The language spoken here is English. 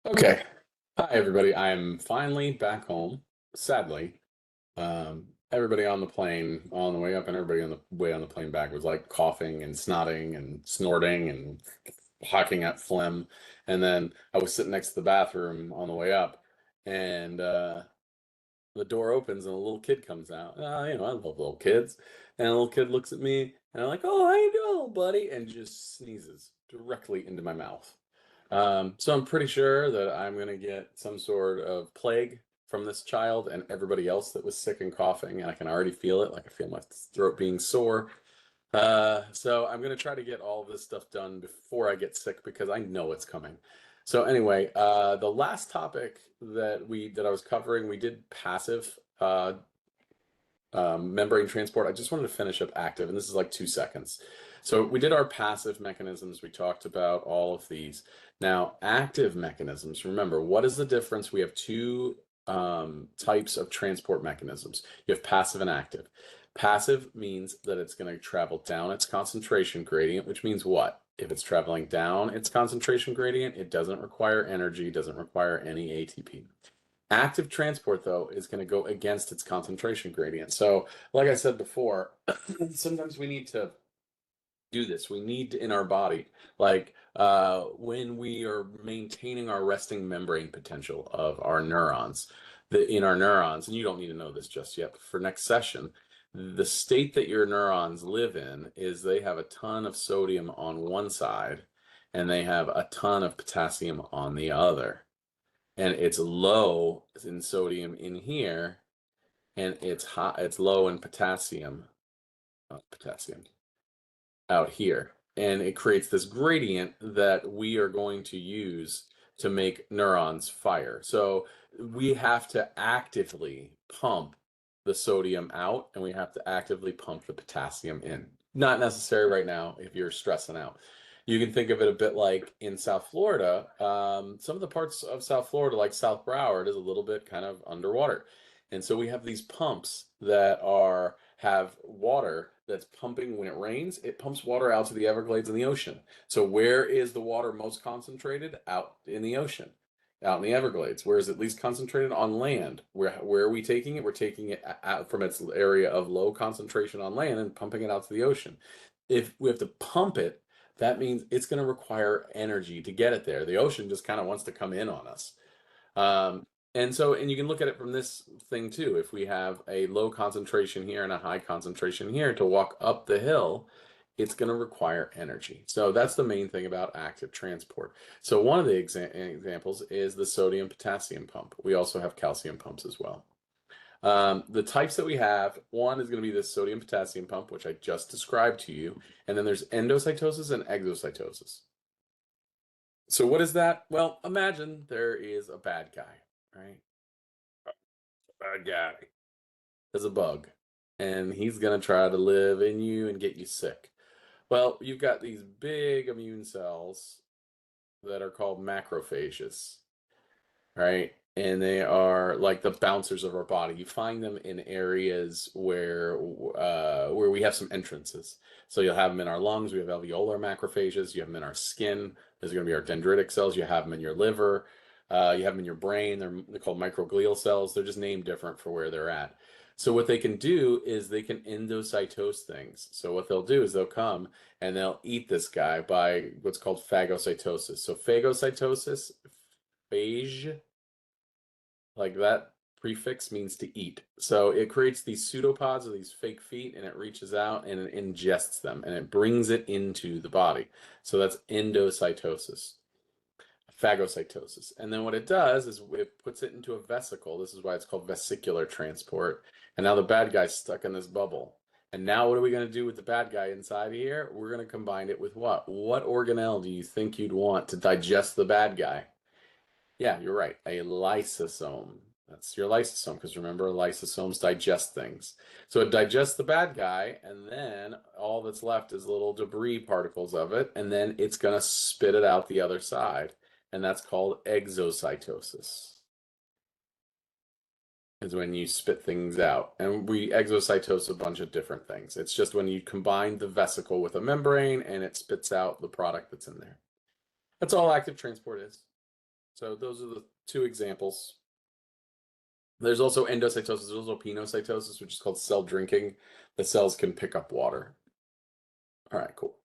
Okay. Hi, everybody. I'm finally back home. Sadly, everybody on the plane on the way up and everybody on the way on the plane back was like coughing and snotting and snorting and hawking at phlegm. And then I was sitting next to the bathroom on the way up, and the door opens and a little kid comes out. I love little kids. And a little kid looks at me and I'm like, "Oh, how you doing, little buddy?" And just sneezes directly into my mouth. So I'm pretty sure that I'm gonna get some sort of plague from this child and everybody else that was sick and coughing, and I can already feel it. Like I feel my throat being sore. So I'm gonna try to get all of this stuff done before I get sick because I know it's coming. So anyway, the last topic that I was covering, we did passive membrane transport. I just wanted to finish up active, and this is like 2 seconds. So we did our passive mechanisms. We talked about all of these. Now, active mechanisms, remember, what is the difference? We have two types of transport mechanisms. You have passive and active. Passive means that it's going to travel down its concentration gradient, which means what? If it's traveling down its concentration gradient, it doesn't require energy, doesn't require any ATP. Active transport, though, is going to go against its concentration gradient. So, like I said before, sometimes we need to do this. We need in our body, like when we are maintaining our resting membrane potential of our neurons, in our neurons, and you don't need to know this just yet, but for next session, the state that your neurons live in is they have a ton of sodium on one side and they have a ton of potassium on the other, and it's low in sodium in here, and it's high, it's low in potassium out here. And it creates this gradient that we are going to use to make neurons fire. So we have to actively pump the sodium out, and we have to actively pump the potassium in. Not necessary right now if you're stressing out. You can think of it a bit like in South Florida. Some of the parts of South Florida, like South Broward, is a little bit kind of underwater. And so we have these pumps that have water that's pumping when it rains. It pumps water out to the Everglades and the ocean. So where is the water most concentrated? Out in the ocean, out in the Everglades. Where is it least concentrated? On land. Where are we taking it? We're taking it out from its area of low concentration on land and pumping it out to the ocean. If we have to pump it, that means it's going to require energy to get it there. The ocean just kind of wants to come in on us. Um, and you can look at it from this thing too. If we have a low concentration here and a high concentration here, to walk up the hill, it's going to require energy. So that's the main thing about active transport. So one of the examples is the sodium potassium pump. We also have calcium pumps as well. The types that we have, one is going to be the sodium potassium pump, which I just described to you. And then there's endocytosis and exocytosis. So what is that? Well, imagine there is a bad guy, right? Bad guy. There's a bug, and he's gonna try to live in you and get you sick. Well, you've got these big immune cells that are called macrophages, right? And they are like the bouncers of our body. You find them in areas where we have some entrances. So you'll have them in our lungs. We have alveolar macrophages. You have them in our skin. Those are going to be our dendritic cells. You have them in your liver. You have them in your brain. They're called microglial cells. They're just named different for where they're at. So what they can do is they can endocytose things. So what they'll do is they'll come and they'll eat this guy by what's called phagocytosis. So phagocytosis, phage, like that prefix means to eat. So it creates these pseudopods or these fake feet, and it reaches out and it ingests them and it brings it into the body. So that's endocytosis, phagocytosis. And then what it does is it puts it into a vesicle. This is why it's called vesicular transport. And now the bad guy's stuck in this bubble. And now what are we going to do with the bad guy inside here? We're going to combine it with what? What organelle do you think you'd want to digest the bad guy? Yeah, you're right. A lysosome. That's your lysosome, because remember, lysosomes digest things. So it digests the bad guy, and then all that's left is little debris particles of it, and then it's going to spit it out the other side. And that's called exocytosis, is when you spit things out. And we exocytose a bunch of different things. It's just when you combine the vesicle with a membrane and it spits out the product that's in there. That's all active transport is. So those are the two examples. There's also endocytosis. There's also pinocytosis, which is called cell drinking. The cells can pick up water. All right, cool.